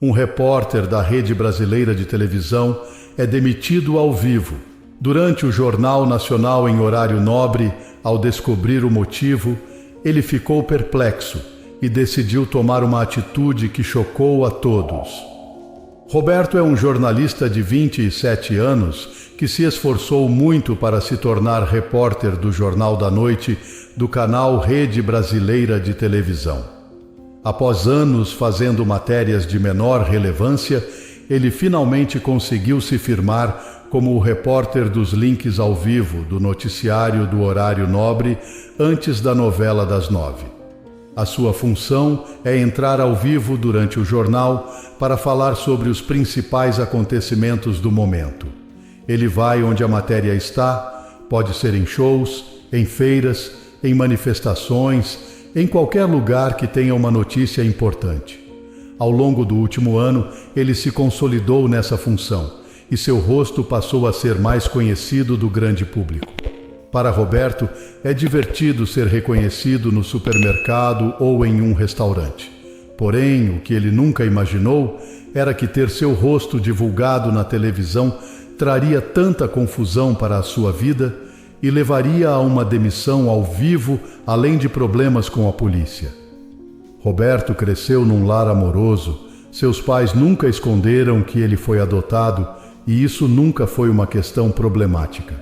Um repórter da Rede Brasileira de Televisão é demitido ao vivo. Durante o Jornal Nacional em horário nobre, ao descobrir o motivo, ele ficou perplexo e decidiu tomar uma atitude que chocou a todos. Roberto é um jornalista de 27 anos que se esforçou muito para se tornar repórter do Jornal da Noite do canal Rede Brasileira de Televisão. Após anos fazendo matérias de menor relevância, ele finalmente conseguiu se firmar como o repórter dos links ao vivo do noticiário do horário nobre antes da novela das 9. A sua função é entrar ao vivo durante o jornal para falar sobre os principais acontecimentos do momento. Ele vai onde a matéria está, pode ser em shows, em feiras, em manifestações, em qualquer lugar que tenha uma notícia importante. Ao longo do último ano, ele se consolidou nessa função e seu rosto passou a ser mais conhecido do grande público. Para Roberto, é divertido ser reconhecido no supermercado ou em um restaurante. Porém, o que ele nunca imaginou era que ter seu rosto divulgado na televisão traria tanta confusão para a sua vida e levaria a uma demissão ao vivo, além de problemas com a polícia. Roberto cresceu num lar amoroso, seus pais nunca esconderam que ele foi adotado e isso nunca foi uma questão problemática.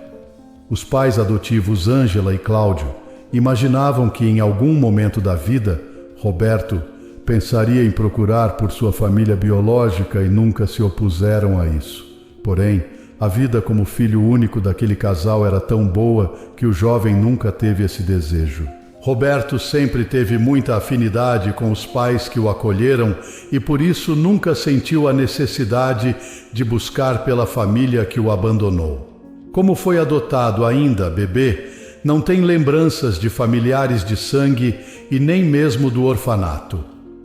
Os pais adotivos Ângela e Cláudio imaginavam que em algum momento da vida, Roberto pensaria em procurar por sua família biológica e nunca se opuseram a isso. Porém, a vida como filho único daquele casal era tão boa que o jovem nunca teve esse desejo. Roberto sempre teve muita afinidade com os pais que o acolheram e por isso nunca sentiu a necessidade de buscar pela família que o abandonou. Como foi adotado ainda bebê, não tem lembranças de familiares de sangue e nem mesmo do orfanato.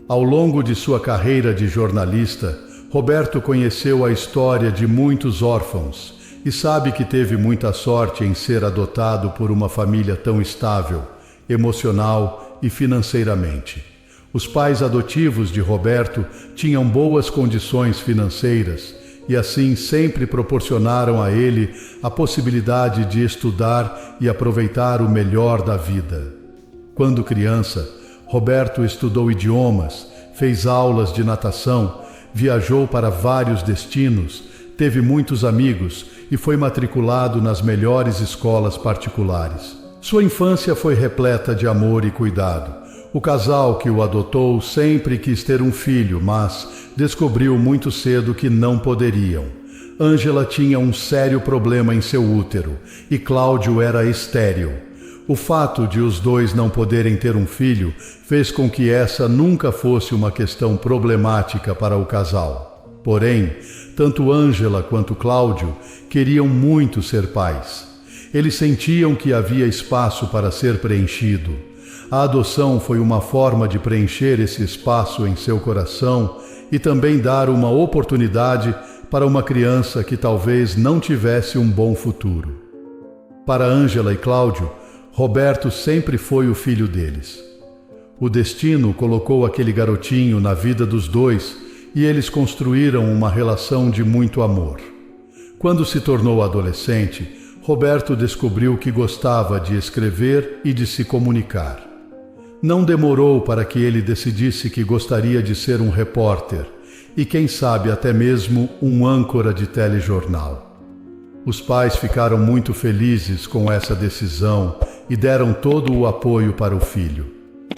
Ao longo de sua carreira de jornalista, Roberto conheceu a história de muitos órfãos e sabe que teve muita sorte em ser adotado por uma família tão estável, emocional e financeiramente. Os pais adotivos de Roberto tinham boas condições financeiras e assim sempre proporcionaram a ele a possibilidade de estudar e aproveitar o melhor da vida. Quando criança, Roberto estudou idiomas, fez aulas de natação, viajou para vários destinos, teve muitos amigos e foi matriculado nas melhores escolas particulares. Sua infância foi repleta de amor e cuidado. O casal que o adotou sempre quis ter um filho, mas descobriu muito cedo que não poderiam. Ângela tinha um sério problema em seu útero e Cláudio era estéril. O fato de os dois não poderem ter um filho fez com que essa nunca fosse uma questão problemática para o casal. Porém, tanto Ângela quanto Cláudio queriam muito ser pais. Eles sentiam que havia espaço para ser preenchido. A adoção foi uma forma de preencher esse espaço em seu coração e também dar uma oportunidade para uma criança que talvez não tivesse um bom futuro. Para Ângela e Cláudio, Roberto sempre foi o filho deles. O destino colocou aquele garotinho na vida dos dois e eles construíram uma relação de muito amor. Quando se tornou adolescente, Roberto descobriu que gostava de escrever e de se comunicar. Não demorou para que ele decidisse que gostaria de ser um repórter e, quem sabe, até mesmo um âncora de telejornal. Os pais ficaram muito felizes com essa decisão e deram todo o apoio para o filho.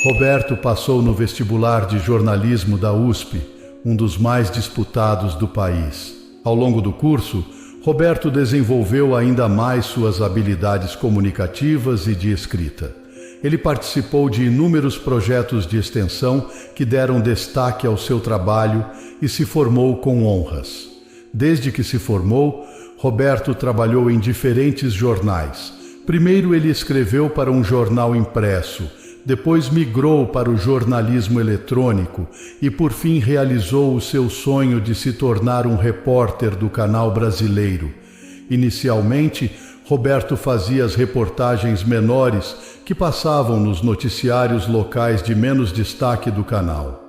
Roberto passou no vestibular de jornalismo da USP, um dos mais disputados do país. Ao longo do curso, Roberto desenvolveu ainda mais suas habilidades comunicativas e de escrita. Ele participou de inúmeros projetos de extensão que deram destaque ao seu trabalho e se formou com honras. Desde que se formou, Roberto trabalhou em diferentes jornais. Primeiro ele escreveu para um jornal impresso, depois migrou para o jornalismo eletrônico e por fim realizou o seu sonho de se tornar um repórter do canal brasileiro. Inicialmente, Roberto fazia as reportagens menores que passavam nos noticiários locais de menos destaque do canal.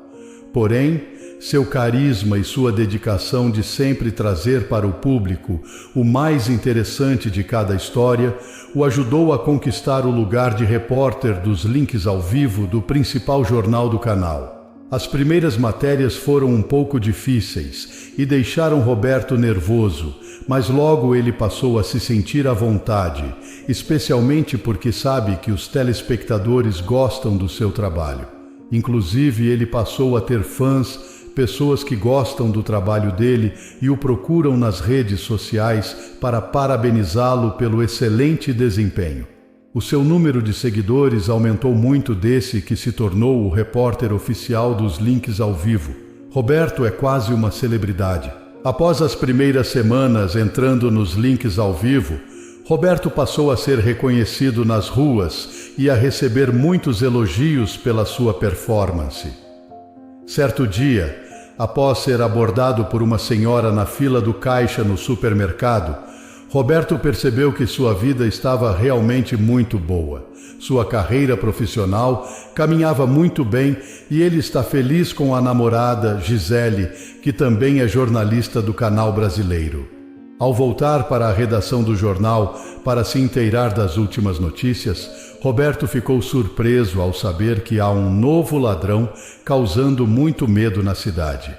Porém, Seu carisma e sua dedicação de sempre trazer para o público o mais interessante de cada história o ajudou a conquistar o lugar de repórter dos links ao vivo do principal jornal do canal. As primeiras matérias foram um pouco difíceis e deixaram Roberto nervoso, mas logo ele passou a se sentir à vontade, especialmente porque sabe que os telespectadores gostam do seu trabalho. Inclusive, ele passou a ter fãs, pessoas que gostam do trabalho dele e o procuram nas redes sociais para parabenizá-lo pelo excelente desempenho. O seu número de seguidores aumentou muito desse que se tornou o repórter oficial dos links ao vivo. Roberto é quase uma celebridade. Após as primeiras semanas entrando nos links ao vivo, Roberto passou a ser reconhecido nas ruas e a receber muitos elogios pela sua performance. Certo dia, após ser abordado por uma senhora na fila do caixa no supermercado, Roberto percebeu que sua vida estava realmente muito boa. Sua carreira profissional caminhava muito bem e ele está feliz com a namorada, Gisele, que também é jornalista do canal brasileiro. Ao voltar para a redação do jornal para se inteirar das últimas notícias, Roberto ficou surpreso ao saber que há um novo ladrão causando muito medo na cidade.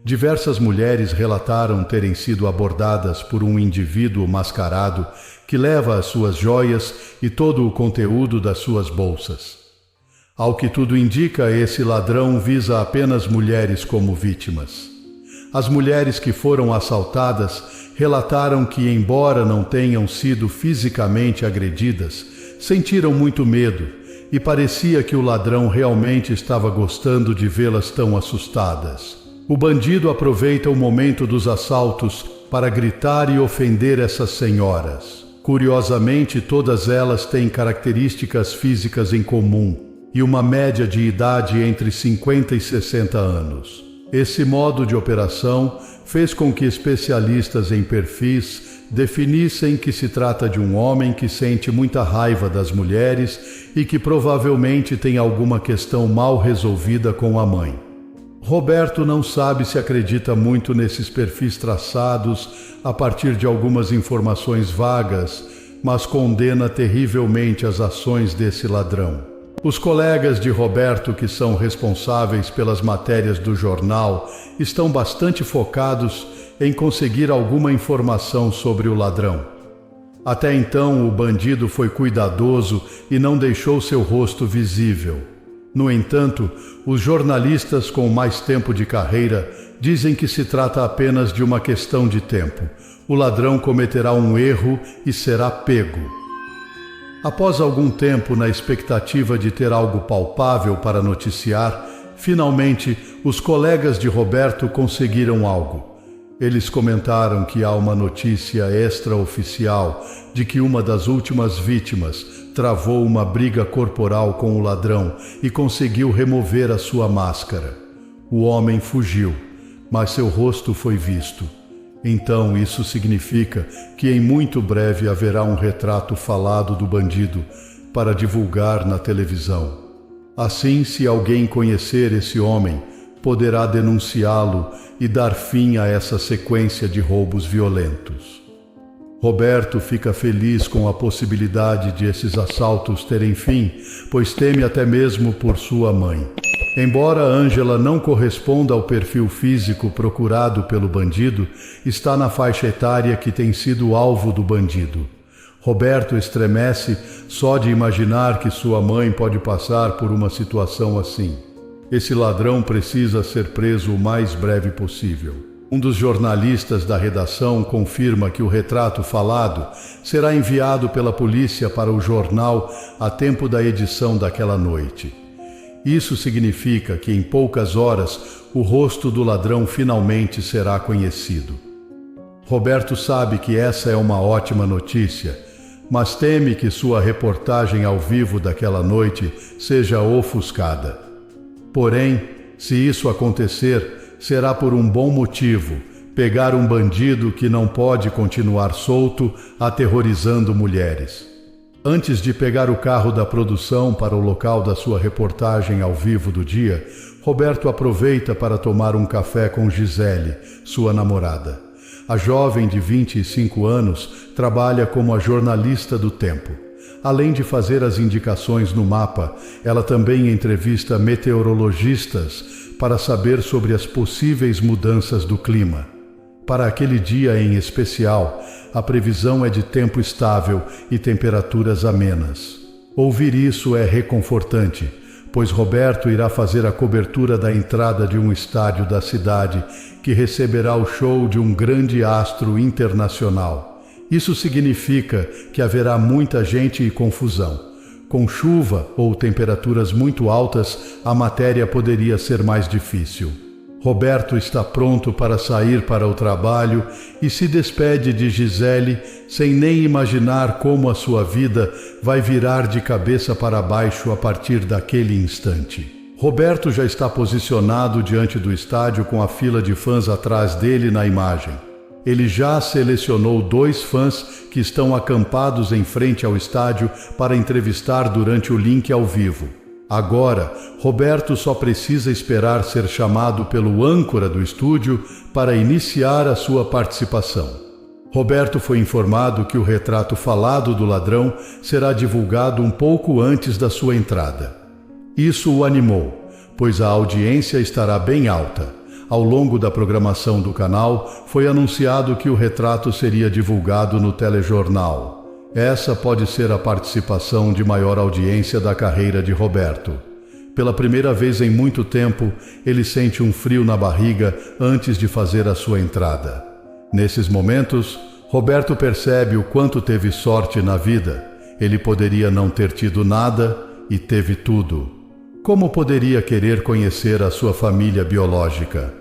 Diversas mulheres relataram terem sido abordadas por um indivíduo mascarado que leva as suas joias e todo o conteúdo das suas bolsas. Ao que tudo indica, esse ladrão visa apenas mulheres como vítimas. As mulheres que foram assaltadas relataram que, embora não tenham sido fisicamente agredidas, sentiram muito medo e parecia que o ladrão realmente estava gostando de vê-las tão assustadas. O bandido aproveita o momento dos assaltos para gritar e ofender essas senhoras. Curiosamente, todas elas têm características físicas em comum e uma média de idade entre 50 e 60 anos. Esse modo de operação fez com que especialistas em perfis definissem que se trata de um homem que sente muita raiva das mulheres e que provavelmente tem alguma questão mal resolvida com a mãe. Roberto não sabe se acredita muito nesses perfis traçados a partir de algumas informações vagas, mas condena terrivelmente as ações desse ladrão. Os colegas de Roberto, que são responsáveis pelas matérias do jornal, estão bastante focados em conseguir alguma informação sobre o ladrão. Até então, o bandido foi cuidadoso e não deixou seu rosto visível. No entanto, os jornalistas com mais tempo de carreira dizem que se trata apenas de uma questão de tempo. O ladrão cometerá um erro e será pego. Após algum tempo na expectativa de ter algo palpável para noticiar, finalmente os colegas de Roberto conseguiram algo. Eles comentaram que há uma notícia extraoficial de que uma das últimas vítimas travou uma briga corporal com o ladrão e conseguiu remover a sua máscara. O homem fugiu, mas seu rosto foi visto. Então isso significa que em muito breve haverá um retrato falado do bandido para divulgar na televisão. Assim, se alguém conhecer esse homem, poderá denunciá-lo e dar fim a essa sequência de roubos violentos. Roberto fica feliz com a possibilidade de esses assaltos terem fim, pois teme até mesmo por sua mãe. Embora Ângela não corresponda ao perfil físico procurado pelo bandido, está na faixa etária que tem sido alvo do bandido. Roberto estremece só de imaginar que sua mãe pode passar por uma situação assim. Esse ladrão precisa ser preso o mais breve possível. Um dos jornalistas da redação confirma que o retrato falado será enviado pela polícia para o jornal a tempo da edição daquela noite. Isso significa que em poucas horas o rosto do ladrão finalmente será conhecido. Roberto sabe que essa é uma ótima notícia, mas teme que sua reportagem ao vivo daquela noite seja ofuscada. Porém, se isso acontecer, será por um bom motivo: pegar um bandido que não pode continuar solto, aterrorizando mulheres. Antes de pegar o carro da produção para o local da sua reportagem ao vivo do dia, Roberto aproveita para tomar um café com Gisele, sua namorada. A jovem de 25 anos trabalha como a jornalista do tempo. Além de fazer as indicações no mapa, ela também entrevista meteorologistas para saber sobre as possíveis mudanças do clima. Para aquele dia em especial, a previsão é de tempo estável e temperaturas amenas. Ouvir isso é reconfortante, pois Roberto irá fazer a cobertura da entrada de um estádio da cidade que receberá o show de um grande astro internacional. Isso significa que haverá muita gente e confusão. Com chuva ou temperaturas muito altas, a matéria poderia ser mais difícil. Roberto está pronto para sair para o trabalho e se despede de Gisele sem nem imaginar como a sua vida vai virar de cabeça para baixo a partir daquele instante. Roberto já está posicionado diante do estádio com a fila de fãs atrás dele na imagem. Ele já selecionou 2 fãs que estão acampados em frente ao estádio para entrevistar durante o link ao vivo. Agora, Roberto só precisa esperar ser chamado pelo âncora do estúdio para iniciar a sua participação. Roberto foi informado que o retrato falado do ladrão será divulgado um pouco antes da sua entrada. Isso o animou, pois a audiência estará bem alta. Ao longo da programação do canal, foi anunciado que o retrato seria divulgado no telejornal. Essa pode ser a participação de maior audiência da carreira de Roberto. Pela primeira vez em muito tempo, ele sente um frio na barriga antes de fazer a sua entrada. Nesses momentos, Roberto percebe o quanto teve sorte na vida. Ele poderia não ter tido nada e teve tudo. Como poderia querer conhecer a sua família biológica?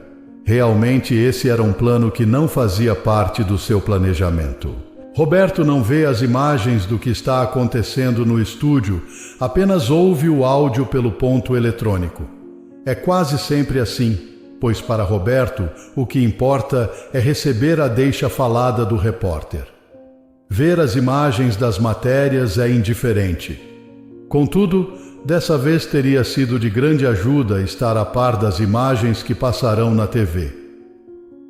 Realmente esse era um plano que não fazia parte do seu planejamento. Roberto não vê as imagens do que está acontecendo no estúdio, apenas ouve o áudio pelo ponto eletrônico. É quase sempre assim, pois para Roberto o que importa é receber a deixa falada do repórter. Ver as imagens das matérias é indiferente. Contudo, dessa vez teria sido de grande ajuda estar a par das imagens que passarão na TV.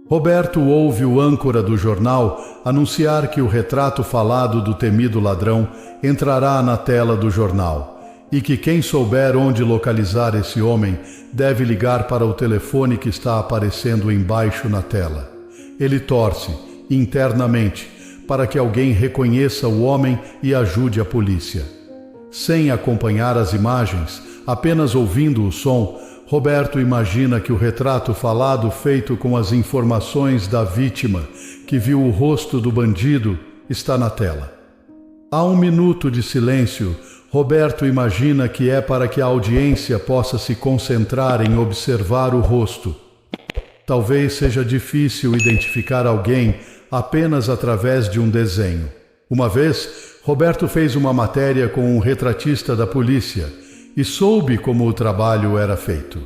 Roberto ouve o âncora do jornal anunciar que o retrato falado do temido ladrão entrará na tela do jornal e que quem souber onde localizar esse homem deve ligar para o telefone que está aparecendo embaixo na tela. Ele torce, internamente, para que alguém reconheça o homem e ajude a polícia. Sem acompanhar as imagens, apenas ouvindo o som, Roberto imagina que o retrato falado feito com as informações da vítima, que viu o rosto do bandido, está na tela. Há um minuto de silêncio. Roberto imagina que é para que a audiência possa se concentrar em observar o rosto. Talvez seja difícil identificar alguém apenas através de um desenho. Uma vez, Roberto fez uma matéria com um retratista da polícia e soube como o trabalho era feito.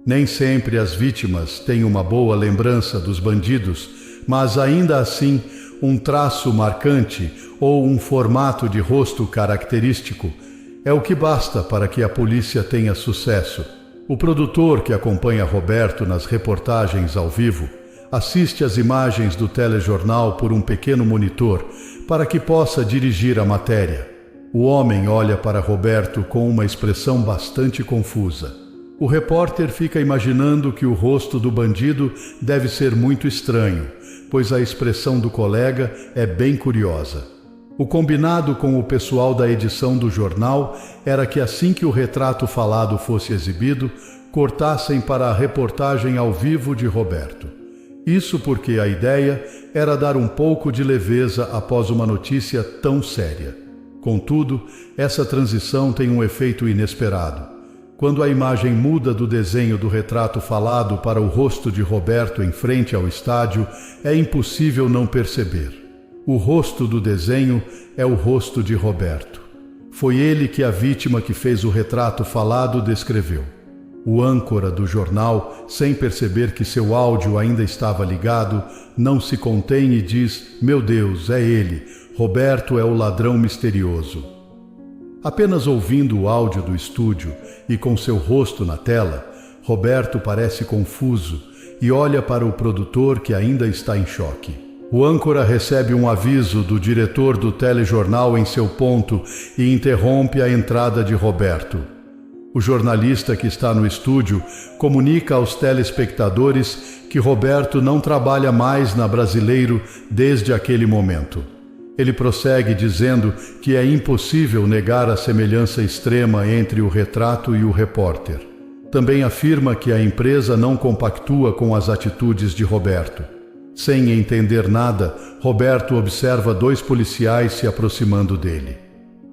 Nem sempre as vítimas têm uma boa lembrança dos bandidos, mas ainda assim, um traço marcante ou um formato de rosto característico é o que basta para que a polícia tenha sucesso. O produtor que acompanha Roberto nas reportagens ao vivo assiste às imagens do telejornal por um pequeno monitor para que possa dirigir a matéria. O homem olha para Roberto com uma expressão bastante confusa. O repórter fica imaginando que o rosto do bandido deve ser muito estranho, pois a expressão do colega é bem curiosa. O combinado com o pessoal da edição do jornal era que assim que o retrato falado fosse exibido, cortassem para a reportagem ao vivo de Roberto. Isso porque a ideia era dar um pouco de leveza após uma notícia tão séria. Contudo, essa transição tem um efeito inesperado. Quando a imagem muda do desenho do retrato falado para o rosto de Roberto em frente ao estádio, é impossível não perceber. O rosto do desenho é o rosto de Roberto. Foi ele que a vítima que fez o retrato falado descreveu. O âncora do jornal, sem perceber que seu áudio ainda estava ligado, não se contém e diz: "Meu Deus, é ele! Roberto é o ladrão misterioso." Apenas ouvindo o áudio do estúdio e com seu rosto na tela, Roberto parece confuso e olha para o produtor, que ainda está em choque. O âncora recebe um aviso do diretor do telejornal em seu ponto e interrompe a entrada de Roberto. O jornalista, que está no estúdio, comunica aos telespectadores que Roberto não trabalha mais na Brasileiro desde aquele momento. Ele prossegue dizendo que é impossível negar a semelhança extrema entre o retrato e o repórter. Também afirma que a empresa não compactua com as atitudes de Roberto. Sem entender nada, Roberto observa 2 policiais se aproximando dele.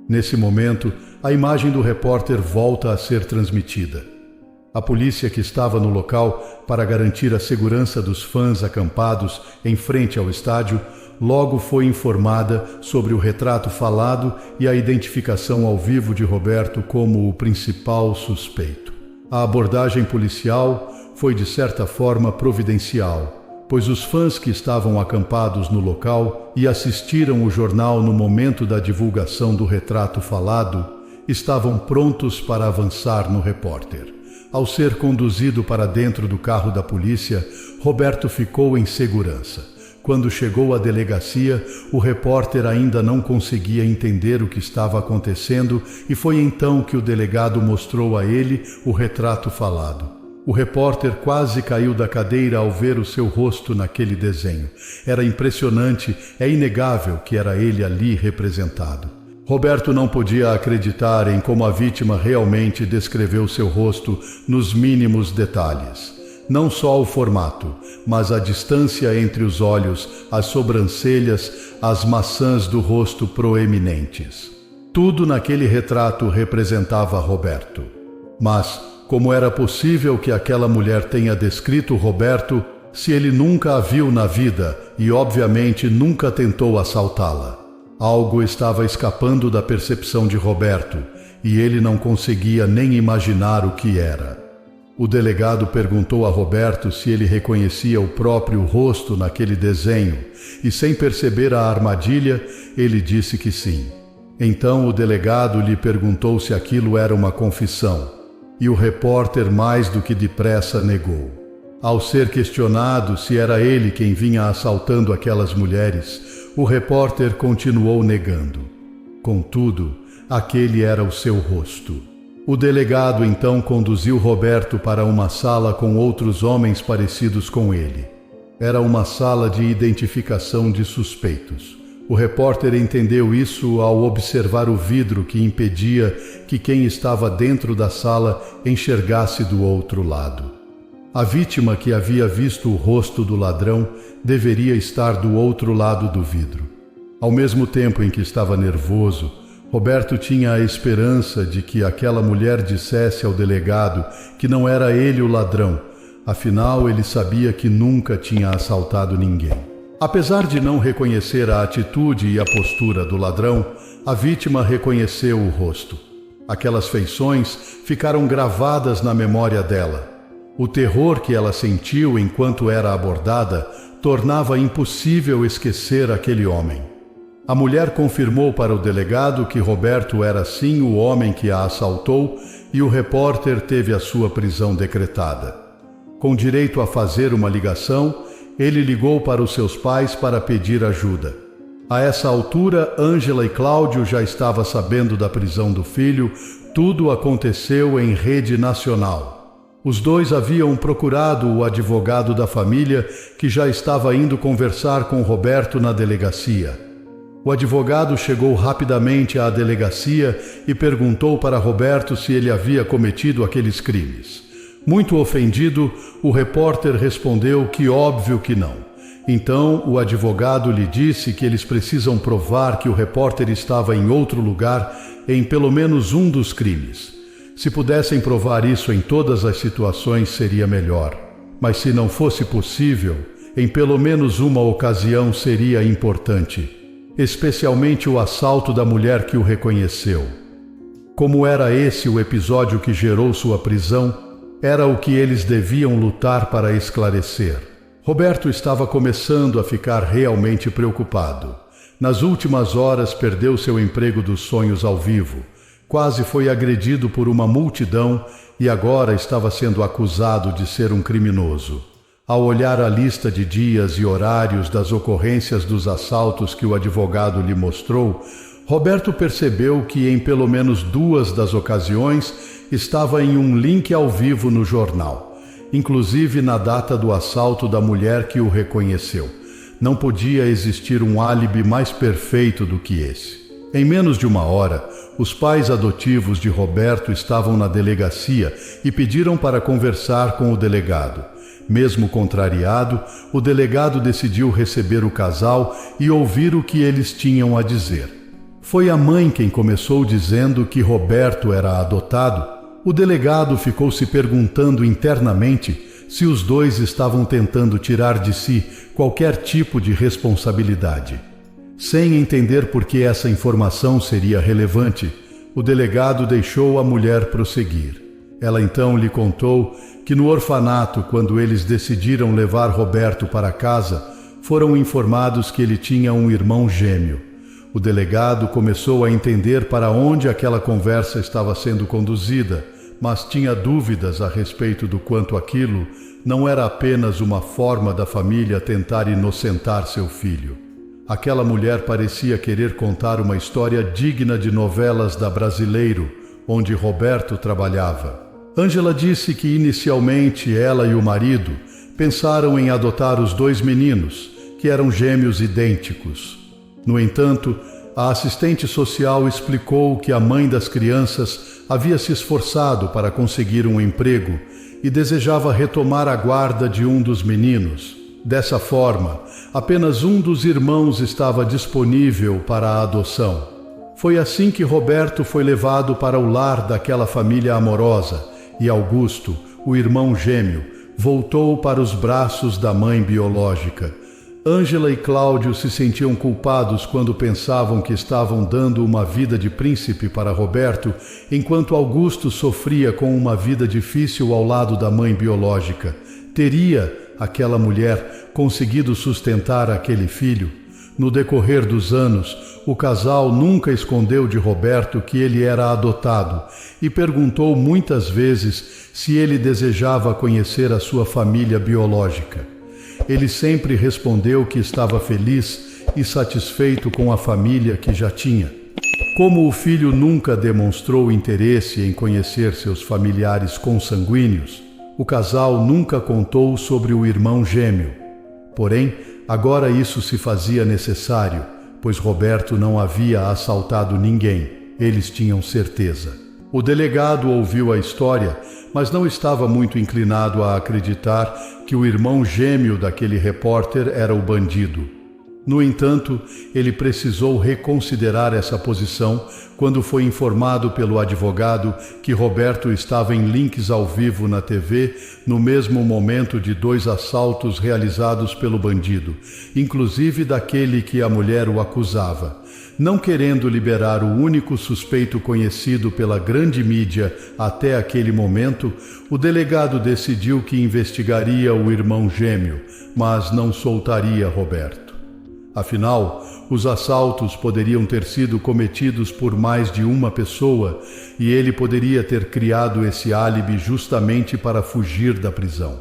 Nesse momento, a imagem do repórter volta a ser transmitida. A polícia, que estava no local para garantir a segurança dos fãs acampados em frente ao estádio, logo foi informada sobre o retrato falado e a identificação ao vivo de Roberto como o principal suspeito. A abordagem policial foi, de certa forma, providencial, pois os fãs que estavam acampados no local e assistiram o jornal no momento da divulgação do retrato falado estavam prontos para avançar no repórter. Ao ser conduzido para dentro do carro da polícia, Roberto ficou em segurança. Quando chegou à delegacia, o repórter ainda não conseguia entender o que estava acontecendo e foi então que o delegado mostrou a ele o retrato falado. O repórter quase caiu da cadeira ao ver o seu rosto naquele desenho. Era impressionante, é inegável que era ele ali representado. Roberto não podia acreditar em como a vítima realmente descreveu seu rosto nos mínimos detalhes. Não só o formato, mas a distância entre os olhos, as sobrancelhas, as maçãs do rosto proeminentes. Tudo naquele retrato representava Roberto. Mas como era possível que aquela mulher tenha descrito Roberto se ele nunca a viu na vida e, obviamente, nunca tentou assaltá-la? Algo estava escapando da percepção de Roberto e ele não conseguia nem imaginar o que era. O delegado perguntou a Roberto se ele reconhecia o próprio rosto naquele desenho e, sem perceber a armadilha, ele disse que sim. Então o delegado lhe perguntou se aquilo era uma confissão e o repórter, mais do que depressa, negou. Ao ser questionado se era ele quem vinha assaltando aquelas mulheres, o repórter continuou negando. Contudo, aquele era o seu rosto. O delegado então conduziu Roberto para uma sala com outros homens parecidos com ele. Era uma sala de identificação de suspeitos. O repórter entendeu isso ao observar o vidro que impedia que quem estava dentro da sala enxergasse do outro lado. A vítima, que havia visto o rosto do ladrão, deveria estar do outro lado do vidro. Ao mesmo tempo em que estava nervoso, Roberto tinha a esperança de que aquela mulher dissesse ao delegado que não era ele o ladrão, afinal ele sabia que nunca tinha assaltado ninguém. Apesar de não reconhecer a atitude e a postura do ladrão, a vítima reconheceu o rosto. Aquelas feições ficaram gravadas na memória dela. O terror que ela sentiu enquanto era abordada tornava impossível esquecer aquele homem. A mulher confirmou para o delegado que Roberto era sim o homem que a assaltou e o repórter teve a sua prisão decretada. Com direito a fazer uma ligação, ele ligou para os seus pais para pedir ajuda. A essa altura, Ângela e Cláudio já estavam sabendo da prisão do filho. Tudo aconteceu em rede nacional. Os dois haviam procurado o advogado da família, que já estava indo conversar com Roberto na delegacia. O advogado chegou rapidamente à delegacia e perguntou para Roberto se ele havia cometido aqueles crimes. Muito ofendido, o repórter respondeu que óbvio que não. Então o advogado lhe disse que eles precisam provar que o repórter estava em outro lugar em pelo menos um dos crimes. Se pudessem provar isso em todas as situações seria melhor, mas se não fosse possível, em pelo menos uma ocasião seria importante. Especialmente o assalto da mulher que o reconheceu. Como era esse o episódio que gerou sua prisão, era o que eles deviam lutar para esclarecer. Roberto estava começando a ficar realmente preocupado. Nas últimas horas perdeu seu emprego dos sonhos ao vivo. quase foi agredido por uma multidão e agora estava sendo acusado de ser um criminoso. Ao olhar a lista de dias e horários das ocorrências dos assaltos que o advogado lhe mostrou, Roberto percebeu que em pelo menos 2 das ocasiões estava em um link ao vivo no jornal, inclusive na data do assalto da mulher que o reconheceu. Não podia existir um álibi mais perfeito do que esse. Em menos de 1 hora, os pais adotivos de Roberto estavam na delegacia e pediram para conversar com o delegado. Mesmo contrariado, o delegado decidiu receber o casal e ouvir o que eles tinham a dizer. Foi a mãe quem começou dizendo que Roberto era adotado. O delegado ficou se perguntando internamente se os dois estavam tentando tirar de si qualquer tipo de responsabilidade. Sem entender por que essa informação seria relevante, o delegado deixou a mulher prosseguir. Ela então lhe contou que no orfanato, quando eles decidiram levar Roberto para casa, foram informados que ele tinha um irmão gêmeo. O delegado começou a entender para onde aquela conversa estava sendo conduzida, mas tinha dúvidas a respeito do quanto aquilo não era apenas uma forma da família tentar inocentar seu filho. Aquela mulher parecia querer contar uma história digna de novelas da Brasileiro, onde Roberto trabalhava. Ângela disse que inicialmente ela e o marido pensaram em adotar os 2 meninos, que eram gêmeos idênticos. No entanto, a assistente social explicou que a mãe das crianças havia se esforçado para conseguir um emprego e desejava retomar a guarda de um dos meninos. Dessa forma, apenas um dos irmãos estava disponível para a adoção. Foi assim que Roberto foi levado para o lar daquela família amorosa e Augusto, o irmão gêmeo, voltou para os braços da mãe biológica. Ângela e Cláudio se sentiam culpados quando pensavam que estavam dando uma vida de príncipe para Roberto, enquanto Augusto sofria com uma vida difícil ao lado da mãe biológica. Teria aquela mulher conseguido sustentar aquele filho? No decorrer dos anos, o casal nunca escondeu de Roberto que ele era adotado e perguntou muitas vezes se ele desejava conhecer a sua família biológica. Ele sempre respondeu que estava feliz e satisfeito com a família que já tinha. Como o filho nunca demonstrou interesse em conhecer seus familiares consanguíneos, o casal nunca contou sobre o irmão gêmeo. Porém, agora isso se fazia necessário, pois Roberto não havia assaltado ninguém, eles tinham certeza. O delegado ouviu a história, mas não estava muito inclinado a acreditar que o irmão gêmeo daquele repórter era o bandido. No entanto, ele precisou reconsiderar essa posição quando foi informado pelo advogado que Roberto estava em links ao vivo na TV no mesmo momento de 2 assaltos realizados pelo bandido, inclusive daquele que a mulher o acusava. Não querendo liberar o único suspeito conhecido pela grande mídia até aquele momento, o delegado decidiu que investigaria o irmão gêmeo, mas não soltaria Roberto. Afinal, os assaltos poderiam ter sido cometidos por mais de uma pessoa e ele poderia ter criado esse álibi justamente para fugir da prisão.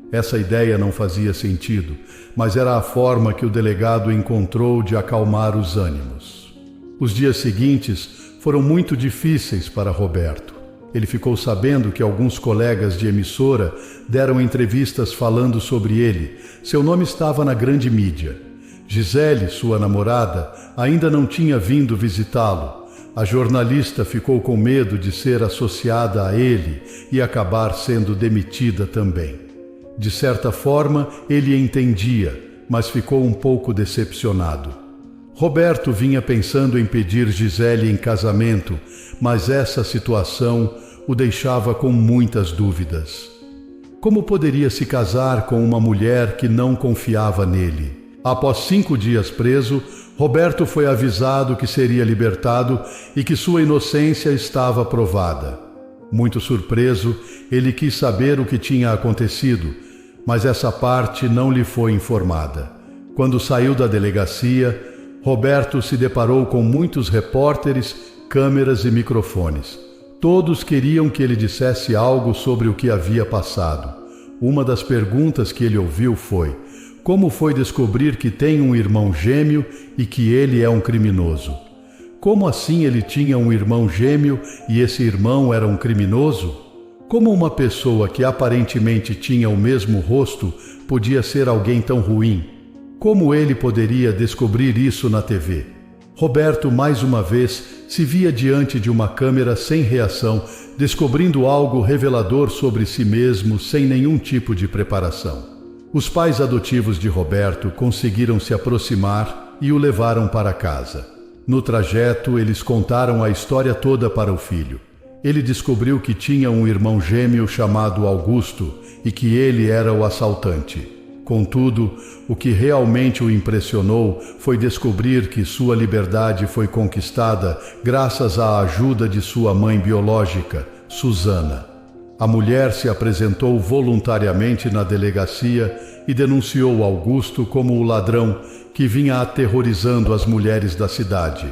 Essa ideia não fazia sentido, mas era a forma que o delegado encontrou de acalmar os ânimos. Os dias seguintes foram muito difíceis para Roberto. Ele ficou sabendo que alguns colegas de emissora deram entrevistas falando sobre ele. Seu nome estava na grande mídia. Gisele, sua namorada, ainda não tinha vindo visitá-lo. A jornalista ficou com medo de ser associada a ele e acabar sendo demitida também. De certa forma, ele entendia, mas ficou um pouco decepcionado. Roberto vinha pensando em pedir Gisele em casamento, mas essa situação o deixava com muitas dúvidas. Como poderia se casar com uma mulher que não confiava nele? Após 5 dias preso, Roberto foi avisado que seria libertado e que sua inocência estava provada. Muito surpreso, ele quis saber o que tinha acontecido, mas essa parte não lhe foi informada. Quando saiu da delegacia, Roberto se deparou com muitos repórteres, câmeras e microfones. Todos queriam que ele dissesse algo sobre o que havia passado. Uma das perguntas que ele ouviu foi: como foi descobrir que tem um irmão gêmeo e que ele é um criminoso? Como assim ele tinha um irmão gêmeo e esse irmão era um criminoso? Como uma pessoa que aparentemente tinha o mesmo rosto podia ser alguém tão ruim? Como ele poderia descobrir isso na TV? Roberto, mais uma vez, se via diante de uma câmera sem reação, descobrindo algo revelador sobre si mesmo sem nenhum tipo de preparação. Os pais adotivos de Roberto conseguiram se aproximar e o levaram para casa. No trajeto, eles contaram a história toda para o filho. Ele descobriu que tinha um irmão gêmeo chamado Augusto e que ele era o assaltante. Contudo, o que realmente o impressionou foi descobrir que sua liberdade foi conquistada graças à ajuda de sua mãe biológica, Susana. A mulher se apresentou voluntariamente na delegacia e denunciou Augusto como o ladrão que vinha aterrorizando as mulheres da cidade.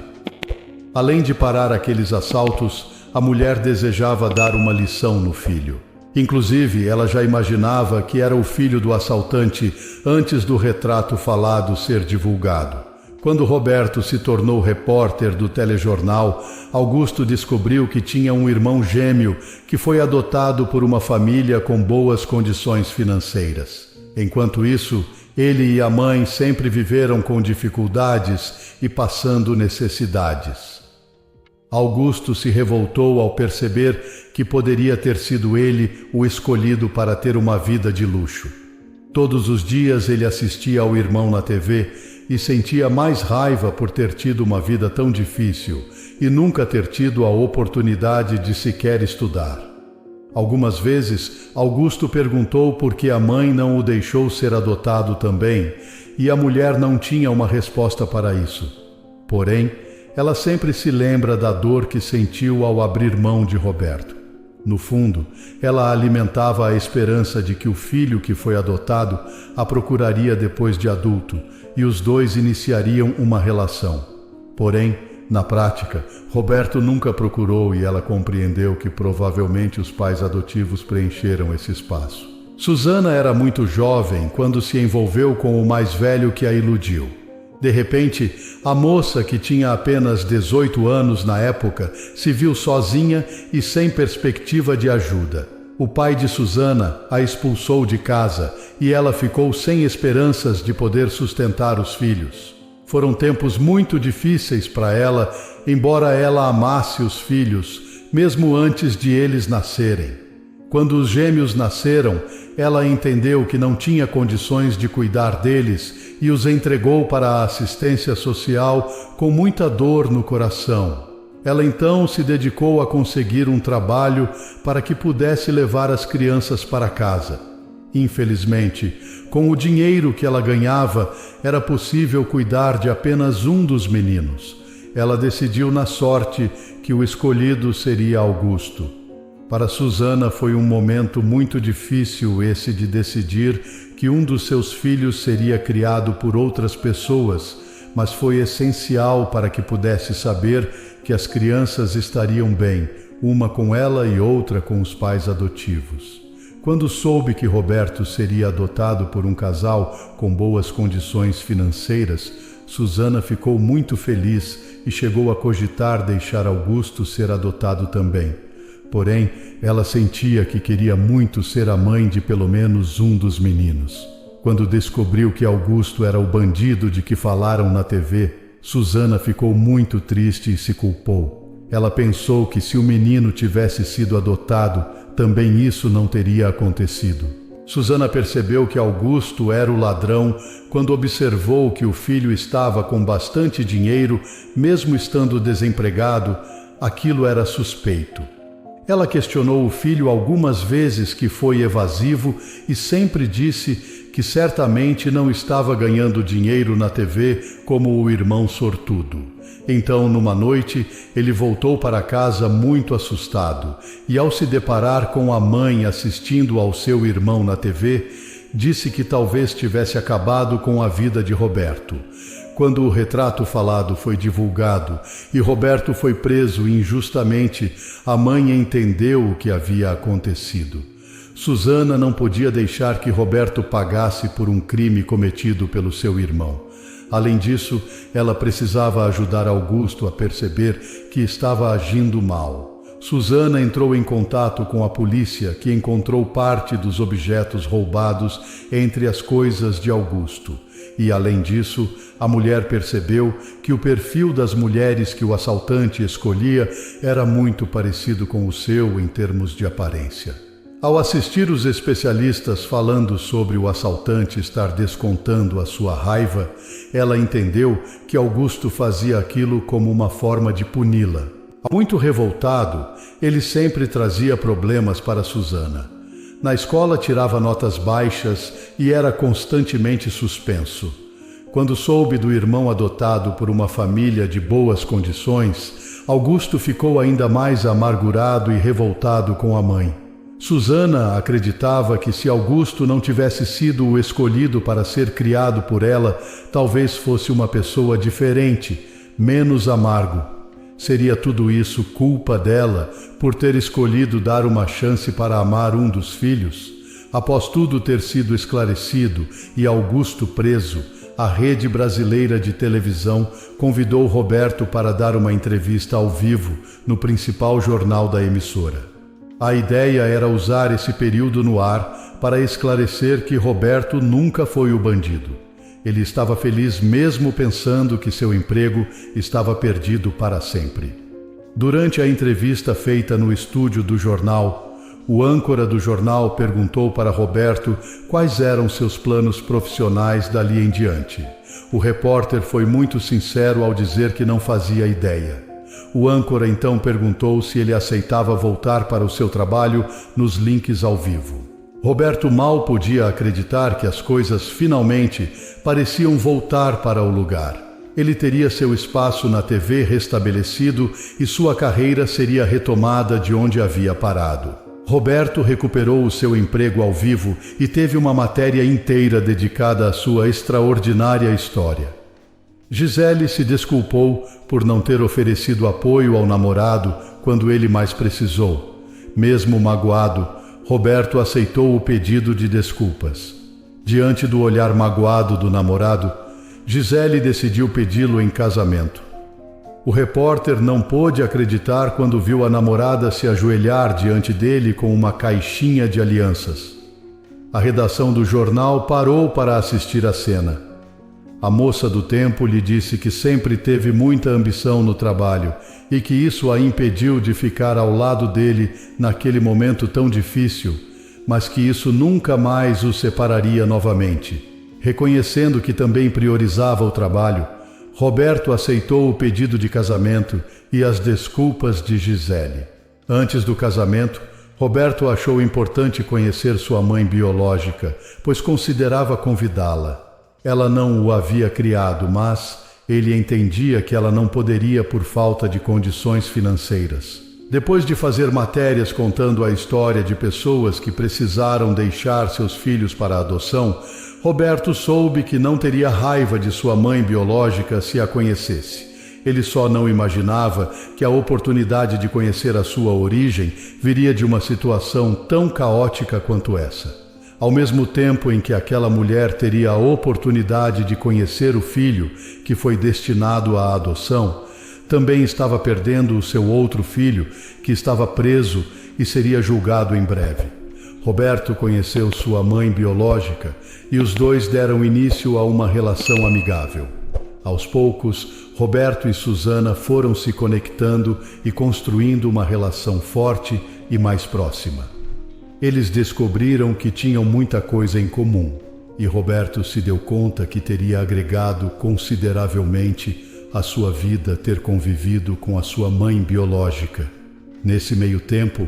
Além de parar aqueles assaltos, a mulher desejava dar uma lição no filho. Inclusive, ela já imaginava que era o filho do assaltante antes do retrato falado ser divulgado. Quando Roberto se tornou repórter do telejornal, Augusto descobriu que tinha um irmão gêmeo que foi adotado por uma família com boas condições financeiras. Enquanto isso, ele e a mãe sempre viveram com dificuldades e passando necessidades. Augusto se revoltou ao perceber que poderia ter sido ele o escolhido para ter uma vida de luxo. Todos os dias ele assistia ao irmão na TV e sentia mais raiva por ter tido uma vida tão difícil e nunca ter tido a oportunidade de sequer estudar. Algumas vezes, Augusto perguntou por que a mãe não o deixou ser adotado também, e a mulher não tinha uma resposta para isso. Porém, ela sempre se lembra da dor que sentiu ao abrir mão de Roberto. No fundo, ela alimentava a esperança de que o filho que foi adotado a procuraria depois de adulto e os dois iniciariam uma relação. Porém, na prática, Roberto nunca procurou e ela compreendeu que provavelmente os pais adotivos preencheram esse espaço. Susana era muito jovem quando se envolveu com o mais velho que a iludiu. De repente, a moça, que tinha apenas 18 anos na época, se viu sozinha e sem perspectiva de ajuda. O pai de Susana a expulsou de casa e ela ficou sem esperanças de poder sustentar os filhos. Foram tempos muito difíceis para ela, embora ela amasse os filhos, mesmo antes de eles nascerem. Quando os gêmeos nasceram, ela entendeu que não tinha condições de cuidar deles e os entregou para a assistência social com muita dor no coração. Ela então se dedicou a conseguir um trabalho para que pudesse levar as crianças para casa. Infelizmente, com o dinheiro que ela ganhava, era possível cuidar de apenas um dos meninos. Ela decidiu na sorte que o escolhido seria Augusto. Para Susana foi um momento muito difícil esse de decidir que um dos seus filhos seria criado por outras pessoas, mas foi essencial para que pudesse saber que as crianças estariam bem, uma com ela e outra com os pais adotivos. Quando soube que Roberto seria adotado por um casal com boas condições financeiras, Susana ficou muito feliz e chegou a cogitar deixar Augusto ser adotado também. Porém, ela sentia que queria muito ser a mãe de pelo menos um dos meninos. Quando descobriu que Augusto era o bandido de que falaram na TV, Susana ficou muito triste e se culpou. Ela pensou que se o menino tivesse sido adotado, também isso não teria acontecido. Susana percebeu que Augusto era o ladrão quando observou que o filho estava com bastante dinheiro, mesmo estando desempregado. Aquilo era suspeito. Ela questionou o filho algumas vezes, que foi evasivo e sempre disse que certamente não estava ganhando dinheiro na TV como o irmão sortudo. Então, numa noite, ele voltou para casa muito assustado e, ao se deparar com a mãe assistindo ao seu irmão na TV, disse que talvez tivesse acabado com a vida de Roberto. Quando o retrato falado foi divulgado e Roberto foi preso injustamente, a mãe entendeu o que havia acontecido. Susana não podia deixar que Roberto pagasse por um crime cometido pelo seu irmão. Além disso, ela precisava ajudar Augusto a perceber que estava agindo mal. Susana entrou em contato com a polícia, que encontrou parte dos objetos roubados entre as coisas de Augusto. E, além disso, a mulher percebeu que o perfil das mulheres que o assaltante escolhia era muito parecido com o seu em termos de aparência. Ao assistir os especialistas falando sobre o assaltante estar descontando a sua raiva, ela entendeu que Augusto fazia aquilo como uma forma de puni-la. Muito revoltado, ele sempre trazia problemas para Susana. Na escola tirava notas baixas e era constantemente suspenso. Quando soube do irmão adotado por uma família de boas condições, Augusto ficou ainda mais amargurado e revoltado com a mãe. Susana acreditava que se Augusto não tivesse sido o escolhido para ser criado por ela, talvez fosse uma pessoa diferente, menos amargo. Seria tudo isso culpa dela por ter escolhido dar uma chance para amar um dos filhos? Após tudo ter sido esclarecido e Augusto preso, a Rede Brasileira de Televisão convidou Roberto para dar uma entrevista ao vivo no principal jornal da emissora. A ideia era usar esse período no ar para esclarecer que Roberto nunca foi o bandido. Ele estava feliz mesmo pensando que seu emprego estava perdido para sempre. Durante a entrevista feita no estúdio do jornal, o âncora do jornal perguntou para Roberto quais eram seus planos profissionais dali em diante. O repórter foi muito sincero ao dizer que não fazia ideia. O âncora então perguntou se ele aceitava voltar para o seu trabalho nos links ao vivo. Roberto mal podia acreditar que as coisas finalmente pareciam voltar para o lugar. Ele teria seu espaço na TV restabelecido e sua carreira seria retomada de onde havia parado. Roberto recuperou o seu emprego ao vivo e teve uma matéria inteira dedicada à sua extraordinária história. Gisele se desculpou por não ter oferecido apoio ao namorado quando ele mais precisou. Mesmo magoado, Roberto aceitou o pedido de desculpas. Diante do olhar magoado do namorado, Gisele decidiu pedi-lo em casamento. O repórter não pôde acreditar quando viu a namorada se ajoelhar diante dele com uma caixinha de alianças. A redação do jornal parou para assistir à cena. A moça do tempo lhe disse que sempre teve muita ambição no trabalho e que isso a impediu de ficar ao lado dele naquele momento tão difícil, mas que isso nunca mais o separaria novamente. Reconhecendo que também priorizava o trabalho, Roberto aceitou o pedido de casamento e as desculpas de Gisele. Antes do casamento, Roberto achou importante conhecer sua mãe biológica, pois considerava convidá-la. Ela não o havia criado, mas ele entendia que ela não poderia por falta de condições financeiras. Depois de fazer matérias contando a história de pessoas que precisaram deixar seus filhos para a adoção, Roberto soube que não teria raiva de sua mãe biológica se a conhecesse. Ele só não imaginava que a oportunidade de conhecer a sua origem viria de uma situação tão caótica quanto essa. Ao mesmo tempo em que aquela mulher teria a oportunidade de conhecer o filho que foi destinado à adoção, também estava perdendo o seu outro filho, que estava preso e seria julgado em breve. Roberto conheceu sua mãe biológica e os dois deram início a uma relação amigável. Aos poucos, Roberto e Susana foram se conectando e construindo uma relação forte e mais próxima. Eles descobriram que tinham muita coisa em comum, e Roberto se deu conta que teria agregado consideravelmente à sua vida ter convivido com a sua mãe biológica. Nesse meio tempo,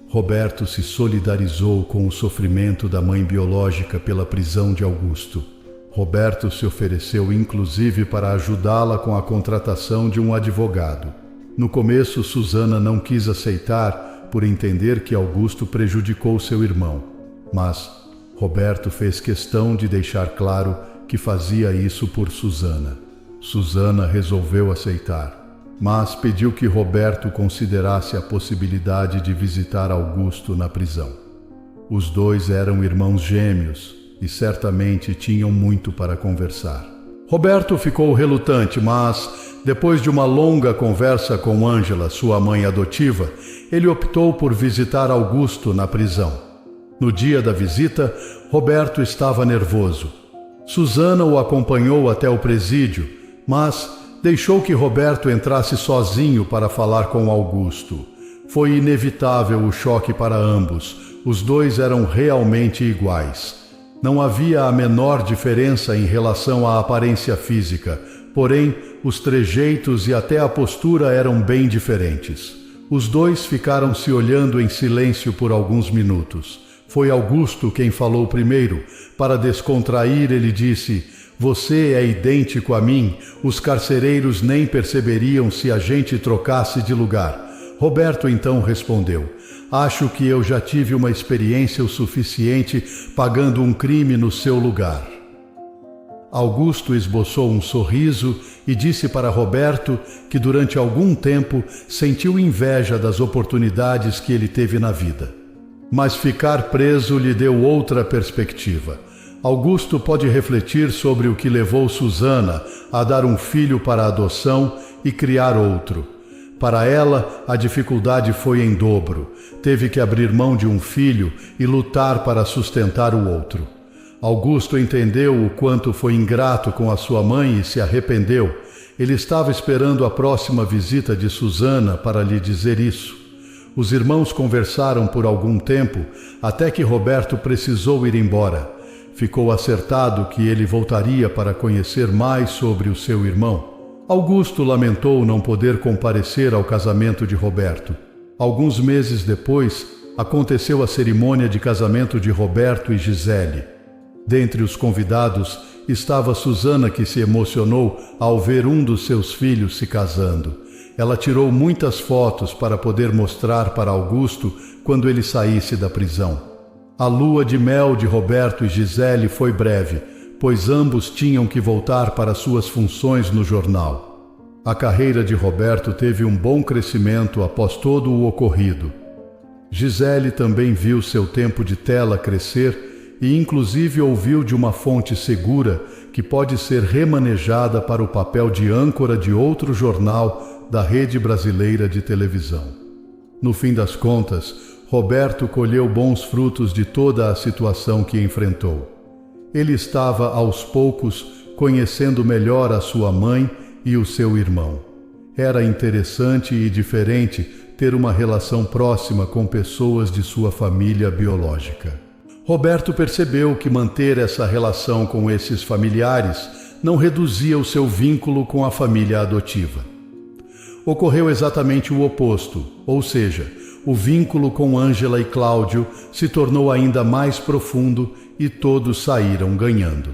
Roberto se solidarizou com o sofrimento da mãe biológica pela prisão de Augusto. Roberto se ofereceu inclusive para ajudá-la com a contratação de um advogado. No começo, Susana não quis aceitar por entender que Augusto prejudicou seu irmão, mas Roberto fez questão de deixar claro que fazia isso por Susana. Susana resolveu aceitar, mas pediu que Roberto considerasse a possibilidade de visitar Augusto na prisão. Os dois eram irmãos gêmeos e certamente tinham muito para conversar. Roberto ficou relutante, mas, depois de uma longa conversa com Ângela, sua mãe adotiva, ele optou por visitar Augusto na prisão. No dia da visita, Roberto estava nervoso. Susana o acompanhou até o presídio, mas deixou que Roberto entrasse sozinho para falar com Augusto. Foi inevitável o choque para ambos. Os dois eram realmente iguais. Não havia a menor diferença em relação à aparência física, porém, os trejeitos e até a postura eram bem diferentes. Os dois ficaram se olhando em silêncio por alguns minutos. Foi Augusto quem falou primeiro. Para descontrair, ele disse: "Você é idêntico a mim, os carcereiros nem perceberiam se a gente trocasse de lugar." Roberto então respondeu: "Acho que eu já tive uma experiência o suficiente pagando um crime no seu lugar." Augusto esboçou um sorriso e disse para Roberto que durante algum tempo sentiu inveja das oportunidades que ele teve na vida. Mas ficar preso lhe deu outra perspectiva. Augusto pode refletir sobre o que levou Susana a dar um filho para adoção e criar outro. Para ela, a dificuldade foi em dobro. Teve que abrir mão de um filho e lutar para sustentar o outro. Augusto entendeu o quanto foi ingrato com a sua mãe e se arrependeu. Ele estava esperando a próxima visita de Susana para lhe dizer isso. Os irmãos conversaram por algum tempo, até que Roberto precisou ir embora. Ficou acertado que ele voltaria para conhecer mais sobre o seu irmão. Augusto lamentou não poder comparecer ao casamento de Roberto. Alguns meses depois, aconteceu a cerimônia de casamento de Roberto e Gisele. Dentre os convidados estava Susana, que se emocionou ao ver um dos seus filhos se casando. Ela tirou muitas fotos para poder mostrar para Augusto quando ele saísse da prisão. A lua de mel de Roberto e Gisele foi breve, pois ambos tinham que voltar para suas funções no jornal. A carreira de Roberto teve um bom crescimento após todo o ocorrido. Gisele também viu seu tempo de tela crescer e inclusive ouviu de uma fonte segura que pode ser remanejada para o papel de âncora de outro jornal da rede brasileira de televisão. No fim das contas, Roberto colheu bons frutos de toda a situação que enfrentou. Ele estava, aos poucos, conhecendo melhor a sua mãe e o seu irmão. Era interessante e diferente ter uma relação próxima com pessoas de sua família biológica. Roberto percebeu que manter essa relação com esses familiares não reduzia o seu vínculo com a família adotiva. Ocorreu exatamente o oposto, ou seja, o vínculo com Ângela e Cláudio se tornou ainda mais profundo e todos saíram ganhando.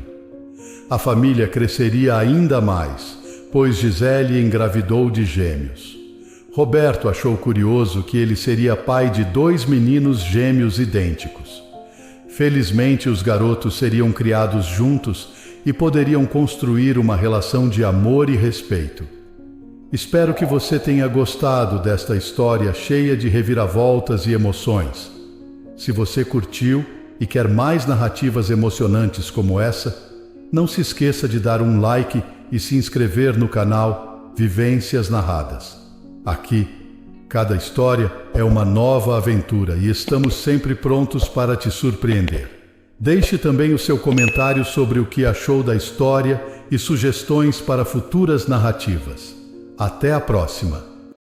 A família cresceria ainda mais, pois Gisele engravidou de gêmeos. Roberto achou curioso que ele seria pai de 2 meninos gêmeos idênticos. Felizmente, os garotos seriam criados juntos e poderiam construir uma relação de amor e respeito. Espero que você tenha gostado desta história cheia de reviravoltas e emoções. Se você curtiu e quer mais narrativas emocionantes como essa, não se esqueça de dar um like e se inscrever no canal Vivências Narradas. Aqui, cada história é uma nova aventura e estamos sempre prontos para te surpreender. Deixe também o seu comentário sobre o que achou da história e sugestões para futuras narrativas. Até a próxima!